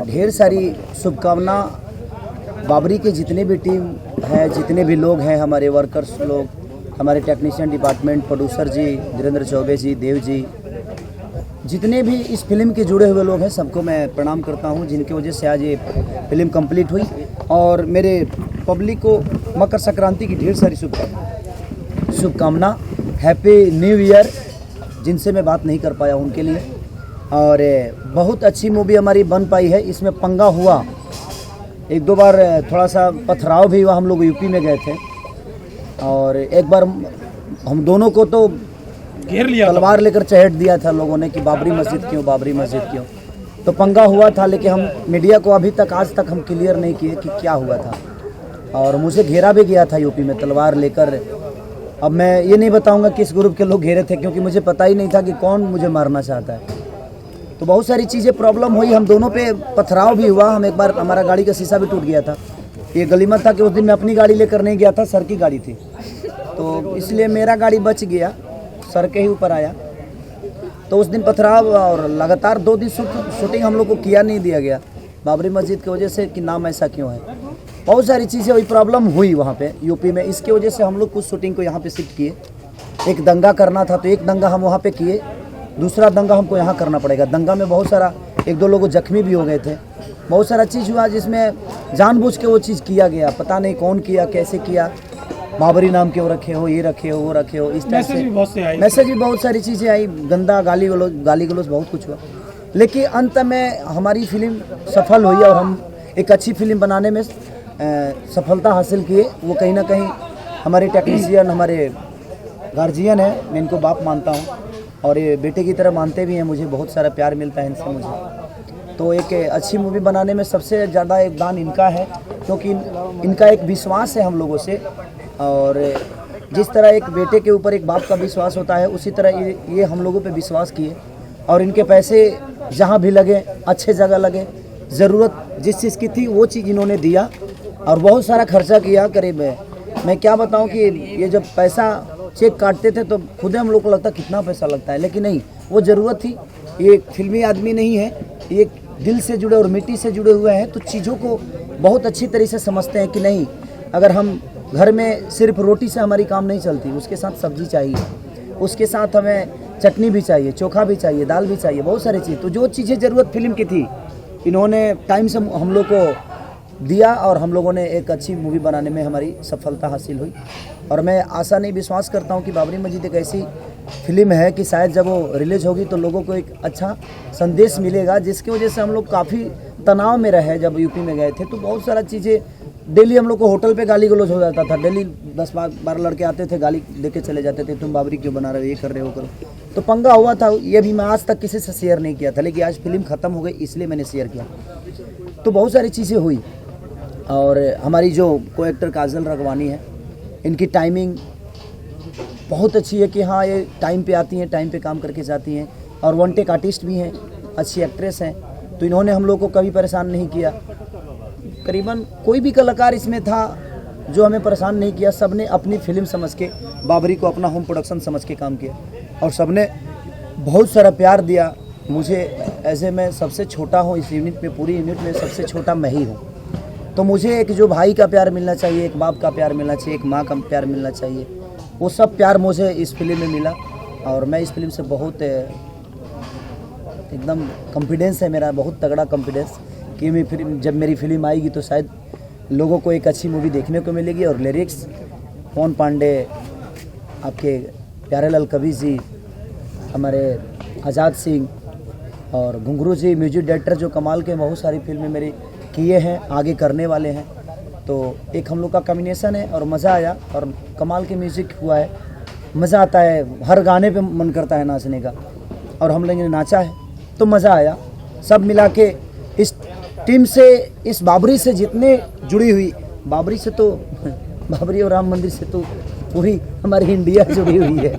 ढेर सारी शुभकामना। बाबरी के जितने भी टीम है, जितने भी लोग हैं, हमारे वर्कर्स लोग, हमारे टेक्नीशियन डिपार्टमेंट, प्रोड्यूसर जी धीरेन्द्र चौबे जी, देव जी, जितने भी इस फिल्म के जुड़े हुए लोग हैं, सबको मैं प्रणाम करता हूं, जिनकी वजह से आज ये फिल्म कंप्लीट हुई। और मेरे पब्लिक को मकर संक्रांति की ढेर सारी शुभकामना। हैप्पी न्यू ईयर, जिनसे मैं बात नहीं कर पाया उनके लिए। और बहुत अच्छी मूवी हमारी बन पाई है। इसमें पंगा हुआ, एक दो बार थोड़ा सा पथराव भी हुआ। हम लोग यूपी में गए थे और एक बार हम दोनों को तो घेर लिया, तलवार लेकर चहेट दिया था लोगों ने कि बाबरी मस्जिद क्यों, बाबरी मस्जिद क्यों। तो पंगा हुआ था, लेकिन हम मीडिया को अभी तक, आज तक हम क्लियर नहीं किए कि क्या हुआ था। और मुझे घेरा भी गया था यूपी में तलवार लेकर। अब मैं ये नहीं बताऊंगा किस ग्रुप के लोग घेरे थे, क्योंकि मुझे पता ही नहीं था कि कौन मुझे मारना चाहता है। तो बहुत सारी चीज़ें प्रॉब्लम हुई, हम दोनों पे पथराव भी हुआ। हम एक बार, हमारा गाड़ी का शीशा भी टूट गया था। ये गलीमत था कि उस दिन मैं अपनी गाड़ी लेकर नहीं गया था, सर की गाड़ी थी, तो इसलिए मेरा गाड़ी बच गया, सर के ही ऊपर आया। तो उस दिन पथराव और लगातार 2 दिन शूटिंग हम लोग को किया नहीं दिया गया बाबरी मस्जिद की वजह से कि नाम ऐसा क्यों है। बहुत सारी चीज़ें हुई, प्रॉब्लम हुई वहाँ पे यूपी में। इसके वजह से हम लोग कुछ शूटिंग को यहाँ पे शिफ्ट किए। एक दंगा करना था तो एक दंगा हम वहाँ पे किए, दूसरा दंगा हमको यहाँ करना पड़ेगा। दंगा में बहुत सारा, 1-2 लोग जख्मी भी हो गए थे। बहुत सारा चीज़ हुआ जिसमें जानबूझ के वो चीज़ किया गया, पता नहीं कौन किया, कैसे किया। बाबरी नाम क्यों रखे हो, ये रखे हो, वो रखे हो, इस टाइप से मैसेज भी बहुत सारी चीज़ें आई, गंदा गाली गलौज बहुत कुछ हुआ। लेकिन अंत में हमारी फिल्म सफल हुई और हम एक अच्छी फिल्म बनाने में सफलता हासिल किए। वो कहीं ना कहीं हमारे टेक्नीशियन, हमारे गार्जियन है, मैं इनको बाप मानता हूँ और ये बेटे की तरह मानते भी हैं मुझे। बहुत सारा प्यार मिलता है इनसे मुझे। तो एक अच्छी मूवी बनाने में सबसे ज़्यादा योगदान इनका है, क्योंकि इनका एक विश्वास है हम लोगों से। और जिस तरह एक बेटे के ऊपर एक बाप का विश्वास होता है, उसी तरह ये हम लोगों पे विश्वास किए। और इनके पैसे जहाँ भी लगे, अच्छे जगह लगे, ज़रूरत जिस चीज़ की थी वो चीज़ इन्होंने दिया। और बहुत सारा खर्चा किया, करीब मैं क्या बताऊं कि ये जब पैसा चेक काटते थे तो खुद हम लोग को लगता कितना पैसा लगता है, लेकिन नहीं, वो ज़रूरत थी। ये फिल्मी आदमी नहीं है, ये दिल से जुड़े और मिट्टी से जुड़े हुए हैं, तो चीज़ों को बहुत अच्छी तरह से समझते हैं कि नहीं, अगर हम घर में सिर्फ रोटी से हमारी काम नहीं चलती, उसके साथ सब्जी चाहिए, उसके साथ हमें चटनी भी चाहिए, चोखा भी चाहिए, दाल भी चाहिए, बहुत सारी चीज़। तो जो चीज़ें ज़रूरत फिल्म की थी, इन्होंने टाइम से हम लोग को दिया और हम लोगों ने एक अच्छी मूवी बनाने में हमारी सफलता हासिल हुई। और मैं आशा नहीं, विश्वास करता हूँ कि बाबरी मस्जिद एक ऐसी फिल्म है कि शायद जब वो रिलीज होगी तो लोगों को एक अच्छा संदेश मिलेगा, जिसकी वजह से हम लोग काफ़ी तनाव में रहे। जब यूपी में गए थे तो बहुत सारा चीज़ें, डेली हम लोग को होटल पे गाली गलौज हो जाता था। डेली 10-12 लड़के आते थे, गाली देके चले जाते थे, तुम बाबरी क्यों बना रहे हो, ये कर रहे हो, करो। तो पंगा हुआ था, ये भी मैं आज तक किसी से शेयर नहीं किया था, लेकिन आज फिल्म ख़त्म हो गई इसलिए मैंने शेयर किया। तो बहुत सारी चीज़ें हुई। और हमारी जो को एक्टर काजल राघवानी है, इनकी टाइमिंग बहुत अच्छी है कि हाँ, ये टाइम पे आती हैं, टाइम पे काम करके जाती हैं। और वन टेक आर्टिस्ट भी हैं, अच्छी एक्ट्रेस हैं, तो इन्होंने हम लोग को कभी परेशान नहीं किया। करीबन कोई भी कलाकार इसमें था जो हमें परेशान नहीं किया। सब ने अपनी फिल्म समझ के, बाबरी को अपना होम प्रोडक्शन समझ के काम किया और सब ने बहुत सारा प्यार दिया मुझे। ऐसे मैं सबसे छोटा हूँ इस यूनिट में, पूरी यूनिट में सबसे छोटा मैं ही हूँ। तो मुझे एक जो भाई का प्यार मिलना चाहिए, एक बाप का प्यार मिलना चाहिए, एक माँ का प्यार मिलना चाहिए, वो सब प्यार मुझे इस फिल्म में मिला। और मैं इस फिल्म से बहुत एकदम कॉन्फिडेंस है मेरा, बहुत तगड़ा कॉन्फिडेंस कि मैं फिल्म, जब मेरी फिल्म आएगी तो शायद लोगों को एक अच्छी मूवी देखने को मिलेगी। और लिरिक्स पवन पांडे, आपके प्यारेलाल कवि जी, हमारे आज़ाद सिंह और घुंघरू जी, म्यूजिक डायरेक्टर जो कमाल के बहुत सारी फिल्में मेरी किए हैं, आगे करने वाले हैं। तो एक हम लोग का कॉम्बिनेशन है और मज़ा आया और कमाल के म्यूज़िक हुआ है, मज़ा आता है, हर गाने पे मन करता है नाचने का। और हम लोगों ने नाचा है तो मज़ा आया। सब मिला के इस टीम से, इस बाबरी से जितने जुड़ी हुई, बाबरी से तो बाबरी और राम मंदिर से तो पूरी हमारी इंडिया जुड़ी हुई है,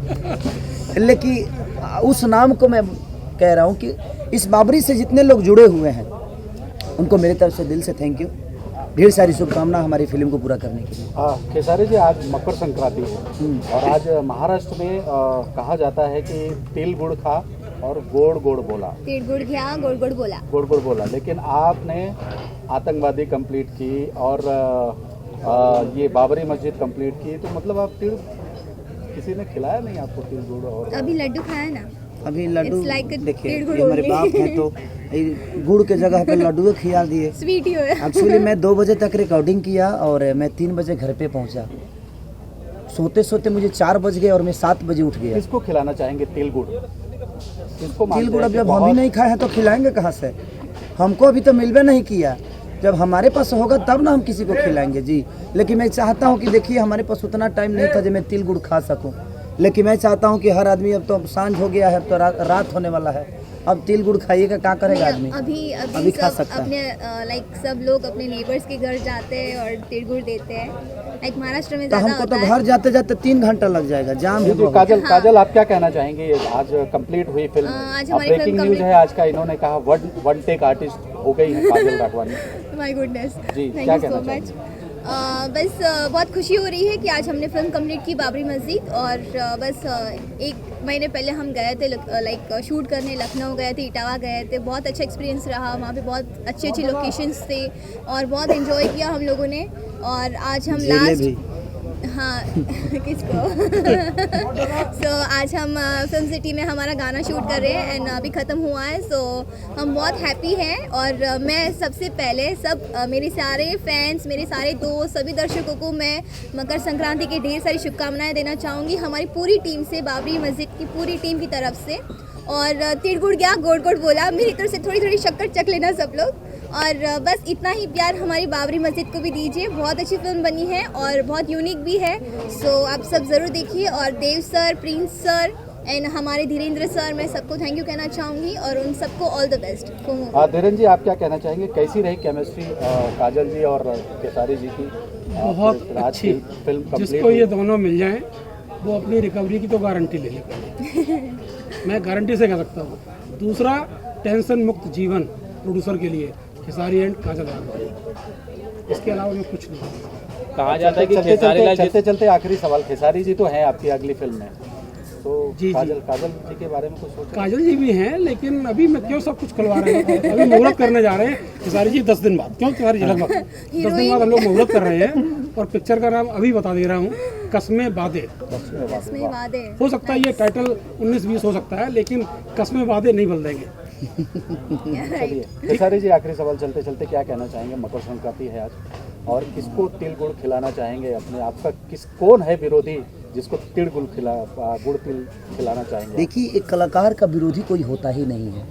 लेकिन उस नाम को मैं कह रहा हूँ कि इस बाबरी से जितने लोग जुड़े हुए हैं उनको मेरी तरफ से दिल से थैंक यू। ढेर सारी शुभकामना हमारी फिल्म को पूरा करने के लिए। खेसारी जी, आज मकर संक्रांति है और आज महाराष्ट्र में कहा जाता है कि तिल गुड़ खा और गोड़ गोड़ बोला, तिल गुड़ घ्या गोड़ गोड़ बोला, गोड़ गोड़ बोला। लेकिन आपने आतंकवादी कंप्लीट की और ये बाबरी मस्जिद कंप्लीट की, तो मतलब आप तिल किसी ने खिलाया नहीं आपको तिल गुड़? और अभी लड्डू खाया ना, अभी लड्डू It's like a देखिए, तिल गुड़ ये हमारे only। बाप हैं तो ये गुड़ के जगह पे लड्डू खिला दिए। स्वीट ही हो एक्चुअली मैं 2 बजे तक रिकॉर्डिंग किया और मैं 3 बजे घर पे पहुंचा। सोते सोते मुझे 4 बज गए और मैं 7 बजे उठ गया। किसको खिलाना चाहेंगे तिल गुड़? किसको तिल मानते गुड़ हैं अब कि जब हम ही नहीं खाए हैं तो खिलाएंगे कहाँ से? हमको अभी तो मिलबे नहीं किया। जब हमारे पास होगा तब ना हम किसी को खिलाएंगे जी। लेकिन मैं चाहता हूँ कि देखिए हमारे पास उतना टाइम नहीं था जो मैं तिल गुड़ खा सकूँ। लेकिन मैं चाहता हूँ कि हर आदमी, अब तो सांझ हो गया है, तो रात होने वाला है, अब तिल गुड़ खाइएगा, क्या करेगा आदमी? अभी खा सब सकता अपने लाइक सब लोग अपने नेबर्स के घर जाते हैं और तिल गुड़ देते हैं। लाइक महाराष्ट्र में तो ज्यादा हमको होता तो है। घर जाते जाते 3 घंटा लग जाएगा, जाम भी बहुत। काजल, हाँ। काजल आप क्या कहना चाहेंगे? आज कंप्लीट हुई फिल्म, आज हमारी ब्रेकिंग फिल्म न्यूज complete- है आज का, इन्होंने कहा वन टेक आर्टिस्ट हो गई है काजल राघवानी। माय गुडनेस, जी, थैंक क्या यू कहना सो मच। बस बहुत खुशी हो रही है कि आज हमने फिल्म कंप्लीट की बाबरी मस्जिद। और बस 1 महीने पहले हम गए थे लाइक शूट करने, लखनऊ गए थे, इटावा गए थे। बहुत अच्छा एक्सपीरियंस रहा, वहाँ पे बहुत अच्छी अच्छी लोकेशंस थे और बहुत एंजॉय किया हम लोगों ने। और आज हम लास्ट, हाँ किसको सो आज हम फिल्म सिटी में हमारा गाना शूट कर रहे हैं एंड अभी ख़त्म हुआ है। सो हम बहुत हैप्पी हैं। और मैं सबसे पहले मेरे सारे फैंस, मेरे सारे दोस्त, सभी दर्शकों को मैं मकर संक्रांति की ढेर सारी शुभकामनाएं देना चाहूँगी हमारी पूरी टीम से, बाबरी मस्जिद की पूरी टीम की तरफ से। और तिल गुड़ गया गोड़ गोड़ बोला, मेरी तरफ से थोड़ी थोड़ी शक्कर चख लेना सब लोग। और बस इतना ही प्यार हमारी बाबरी मस्जिद को भी दीजिए। बहुत अच्छी फिल्म बनी है और बहुत यूनिक भी है। सो आप सब ज़रूर देखिए। और देव सर, प्रिंस सर एंड हमारे धीरेन्द्र सर, मैं सबको थैंक यू कहना चाहूँगी और उन सबको ऑल द बेस्ट। धीरेन्द्र जी, आप क्या कहना चाहेंगे? कैसी रही केमिस्ट्री काजल जी और केसारी जी की? बहुत अच्छी फिल्म कंप्लीट, जिसको ये दोनों मिल जाएं वो अपनी रिकवरी की तो गारंटी ले लेगा। मैं गारंटी से कह सकता हूँ। दूसरा, टेंशन मुक्त जीवन प्रोड्यूसर के लिए खेसारी एंड काजल राघवानी, इसके अलावा मैं कुछ नहीं। कहा जाता है कि चलते चलते आखिरी सवाल, खेसारी जी तो हैं आपकी अगली फिल्म में, तो जी, काजल जी के बारे में कुछ सोचा? काजल जी भी हैं, लेकिन अभी मैं क्यों सब कुछ खुलवा रहे हैं। अभी मुहूर्त करने जा रहे हैं खेसारी जी 10 दिन बाद। क्यों तुम्हारी झलक मत, 10 दिन बाद हम लोग मुहूर्त कर रहे हैं। और पिक्चर का नाम अभी बता दे रहा हूँ, कस्में वादे। हो सकता है ये टाइटल 19-20 हो सकता है, लेकिन कस्में वादे नहीं बदल देंगे। चलिए खेसारी जी, आखिरी सवाल चलते चलते क्या कहना चाहेंगे? मकर संक्रांति है आज, और किसको तिल गुड़ खिलाना चाहेंगे अपने? आपका कौन है विरोधी जिसको गुड़ तिल खिलाना चाहेंगे? देखिए, एक कलाकार का विरोधी कोई होता ही नहीं है।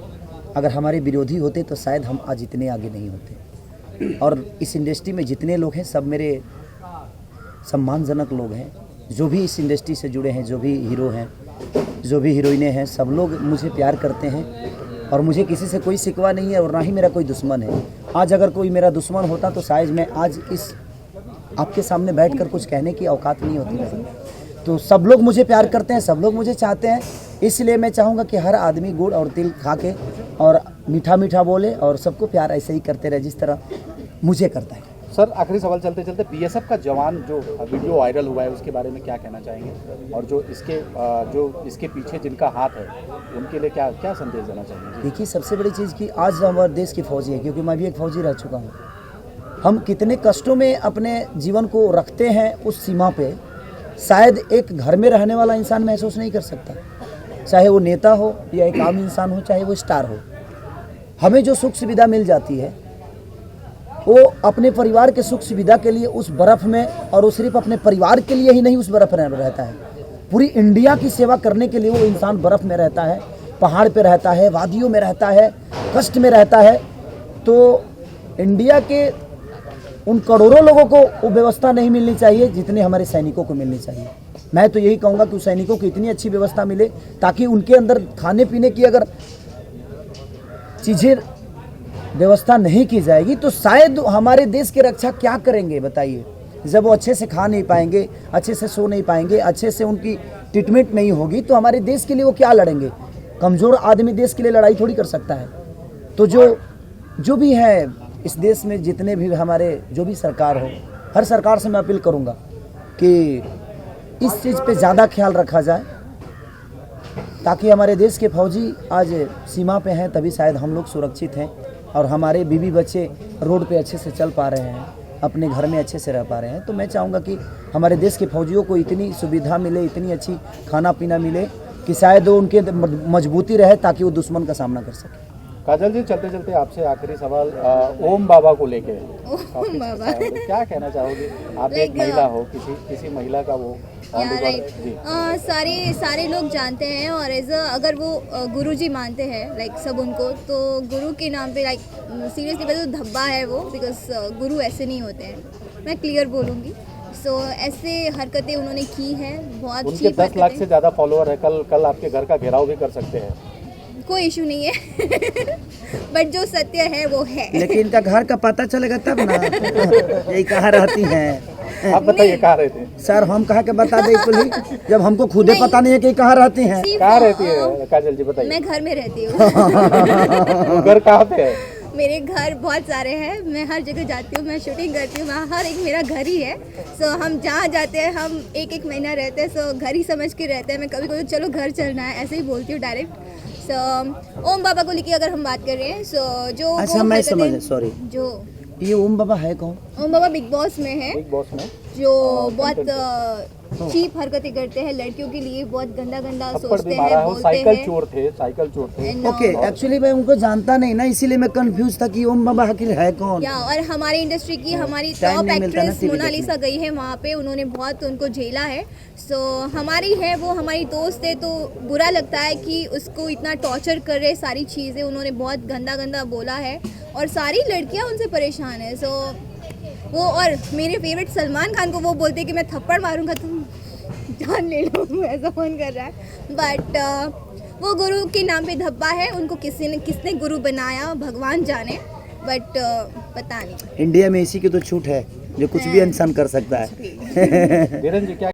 अगर हमारे विरोधी होते तो शायद हम आज इतने आगे नहीं होते। और इस इंडस्ट्री में जितने लोग हैं सब मेरे सम्मानजनक लोग हैं। जो भी इस इंडस्ट्री से जुड़े हैं, जो भी हीरो हैं, जो भी हीरोइनें हैं, सब लोग मुझे प्यार करते हैं और मुझे किसी से कोई शिकवा नहीं है और ना ही मेरा कोई दुश्मन है। आज अगर कोई मेरा दुश्मन होता तो शायद मैं आज इस आपके सामने बैठकर कुछ कहने की औकात नहीं होती मेरी। तो सब लोग मुझे प्यार करते हैं, सब लोग मुझे चाहते हैं। इसलिए मैं चाहूँगा कि हर आदमी गुड़ और तिल खा के और मीठा मीठा बोले और सबको प्यार ऐसे ही करते रहे जिस तरह मुझे करता है। सर, आखिरी सवाल चलते चलते, बीएसएफ का जवान जो वीडियो वायरल हुआ है उसके बारे में क्या कहना चाहेंगे? और जो इसके पीछे जिनका हाथ है उनके लिए क्या संदेश देना चाहेंगे? देखिए, सबसे बड़ी चीज़ कि आज हमारे देश की फौजी है, क्योंकि मैं भी एक फौजी रह चुका हूँ। हम कितने कष्टों में अपने जीवन को रखते हैं उस सीमा पे, शायद एक घर में रहने वाला इंसान महसूस नहीं कर सकता। चाहे वो नेता हो या एक आम इंसान हो, चाहे वो स्टार हो। हमें जो सुख सुविधा मिल जाती है वो अपने परिवार के सुख सुविधा के लिए उस बर्फ़ में, और वो सिर्फ अपने परिवार के लिए ही नहीं उस बर्फ़ में रहता है, पूरी इंडिया की सेवा करने के लिए वो इंसान बर्फ़ में रहता है, पहाड़ पे रहता है, वादियों में रहता है, कष्ट में रहता है। तो इंडिया के उन करोड़ों लोगों को वो व्यवस्था नहीं मिलनी चाहिए जितनी हमारे सैनिकों को मिलनी चाहिए। मैं तो यही कहूँगा कि उस सैनिकों को इतनी अच्छी व्यवस्था मिले ताकि उनके अंदर खाने पीने की अगर चीज़ें व्यवस्था नहीं की जाएगी तो शायद हमारे देश की रक्षा क्या करेंगे बताइए। जब वो अच्छे से खा नहीं पाएंगे, अच्छे से सो नहीं पाएंगे, अच्छे से उनकी ट्रीटमेंट नहीं होगी तो हमारे देश के लिए वो क्या लड़ेंगे? कमज़ोर आदमी देश के लिए लड़ाई थोड़ी कर सकता है। तो जो भी है इस देश में, जितने भी हमारे जो भी सरकार हो, हर सरकार से मैं अपील करूँगा कि इस चीज़ पे ज़्यादा ख्याल रखा जाए ताकि हमारे देश के फौजी आज सीमा पे हैं, तभी शायद हम लोग सुरक्षित हैं और हमारे बीवी बच्चे रोड पे अच्छे से चल पा रहे हैं, अपने घर में अच्छे से रह पा रहे हैं। तो मैं चाहूँगा कि हमारे देश के फौजियों को इतनी सुविधा मिले, इतनी अच्छी खाना पीना मिले कि शायद वो उनके मजबूती रहे ताकि वो दुश्मन का सामना कर सके। काजल जी, चलते चलते आपसे आखिरी सवाल ओम बाबा को लेके। ओम बाबा। क्या कहना चाहोगे? आप एक महिला हो, किसी महिला का वो जी। सारे लोग जानते हैं और अगर वो गुरुजी मानते हैं लाइक सब उनको, तो गुरु के नाम पे लाइक सीरियसली बताओ तो धब्बा है वो, बिकॉज गुरु ऐसे नहीं होते हैं, मैं क्लियर बोलूँगी। सो ऐसे हरकतें उन्होंने की हैं, बहुत उनके 10 लाख से ज़्यादा फॉलोअर है, कल आपके घर का घेराव भी कर सकते हैं। कोई इशू नहीं है बट जो सत्य है वो है। लेकिन इनका घर का पता चलेगा तब ना यही कहाँ रहती हैं। आप बताइए कहाँ रहते हैं? सर हम कहाँ के बता दें पुलिस, जब हमको खुदे पता नहीं है कि कहाँ रहती हैं। कहाँ रहती है काजल जी, बताइए। मैं घर में रहती हूँ घर कहाँ पे है? मेरे घर बहुत सारे हैं, मैं हर जगह जाती हूँ, मैं शूटिंग करती हूँ, हर एक मेरा घर ही है। सो हम जहाँ जाते हैं हम एक महीना रहते हैं, सो घर ही समझ के रहते हैं। मैं कभी कभी चलो घर चलना है ऐसे ही बोलती हूँ डायरेक्ट। सो ओम बाबा को लेके अगर हम बात कर रहे हैं, सो जो अच्छा मैं समझ, सॉरी, जो ये ओम बाबा है कौन? ओम बाबा बिग बॉस में है, बिग बॉस में जो बहुत चीप हरकतें करते हैं लड़कियों के लिए, बहुत गंदा थप्पड़ सोचते भी हैं, मारा है, बोलते साइकिल हैं। चोर थे, साइकिल चोर थे। ओके, एक्चुअली मैं उनको जानता नहीं ना, इसीलिए मैं कंफ्यूज था कि ओम बाबा आखिर है कौन। या और हमारी इंडस्ट्री की हमारी टाइम टॉप नहीं मिलता ना एक्ट्रेस TV मोनालिसा गई है वहाँ पे, उन्होंने बहुत उनको झेला है। सो हमारी है वो, हमारी दोस्त है, तो बुरा लगता है कि उसको इतना टॉर्चर कर रहे, सारी चीज़ें उन्होंने बहुत गंदा बोला है और सारी लड़कियाँ उनसे परेशान है। सो वो, और मेरे फेवरेट सलमान खान को वो बोलते कि मैं थप्पड़ मारूंगा तुम जान ले लो, ऐसा फोन कर रहा है। बट वो गुरु के नाम पे धब्बा है, उनको किसने गुरु बनाया भगवान जाने, बट पता नहीं। इंडिया में इसी की तो छूट है जो कुछ भी इंसान कर सकता है। धीरेन्द्र जी क्या